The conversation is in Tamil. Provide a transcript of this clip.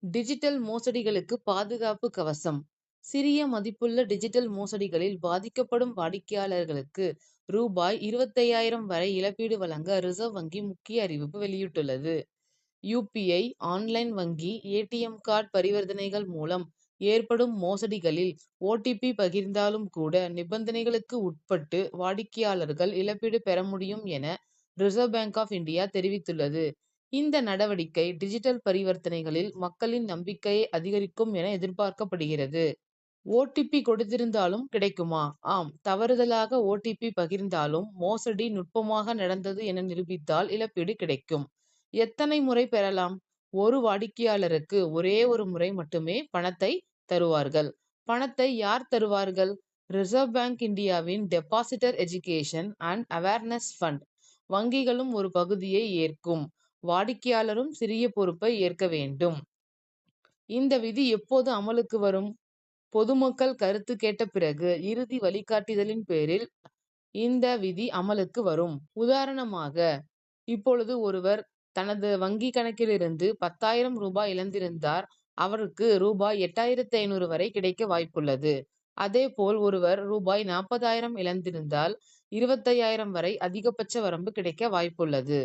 டிஜிட்டல் மோசடிகளுக்கு பாதுகாப்பு கவசம்: சிறிய மதிப்புள்ள டிஜிட்டல் மோசடிகளில் பாதிக்கப்படும் வாடிக்கையாளர்களுக்கு ரூபாய் 25,000 வரை இழப்பீடு வழங்க ரிசர்வ் வங்கி முக்கிய அறிவிப்பு வெளியிட்டுள்ளது. யு. பி. ஐ., ஆன்லைன் வங்கி, ஏ. டி. எம். கார்டு பரிவர்த்தனைகள் மூலம் ஏற்படும் மோசடிகளில் ஓ. டி. பி., பகிர்ந்தாலும் கூட நிபந்தனைகளுக்கு உட்பட்டு வாடிக்கையாளர்கள் இழப்பீடு பெற முடியும் என ரிசர்வ் பேங்க் ஆப் இந்தியா தெரிவித்துள்ளது. இந்த நடவடிக்கை டிஜிட்டல் பரிவர்த்தனைகளில் மக்களின் நம்பிக்கையை அதிகரிக்கும் என எதிர்பார்க்கப்படுகிறது. ஓ. டி. பி., கொடுத்திருந்தாலும் கிடைக்குமா? ஆம், தவறுதலாக ஓ. டி. பி., பகிர்ந்தாலும் மோசடி நுட்பமாக நடந்தது என நிரூபித்தால் இழப்பீடு கிடைக்கும். எத்தனை முறை பெறலாம்? ஒரு வாடிக்கையாளருக்கு ஒரே ஒரு முறை மட்டுமே பணத்தை தருவார்கள். பணத்தை யார் தருவார்கள்? ரிசர்வ் பேங்க் இந்தியாவின் depositor education and awareness fund. வங்கிகளும் ஒரு பகுதியை ஏற்கும். வாடிக்கையாளரும் சிறிய பொறுப்பை ஏற்க வேண்டும். இந்த விதி எப்போது அமலுக்கு வரும்? பொதுமக்கள் கருத்து கேட்ட பிறகு இறுதி வழிகாட்டுதலின் பேரில் இந்த விதி அமலுக்கு வரும். உதாரணமாக, இப்பொழுது ஒருவர் தனது வங்கி கணக்கிலிருந்து 10,000 ரூபாய் இழந்திருந்தார். அவருக்கு ரூபாய் 8,500 வரை கிடைக்க வாய்ப்புள்ளது. அதேபோல் ஒருவர் ரூபாய் 40,000 இழந்திருந்தால் 25,000 வரை அதிகபட்ச வரம்பு கிடைக்க வாய்ப்புள்ளது.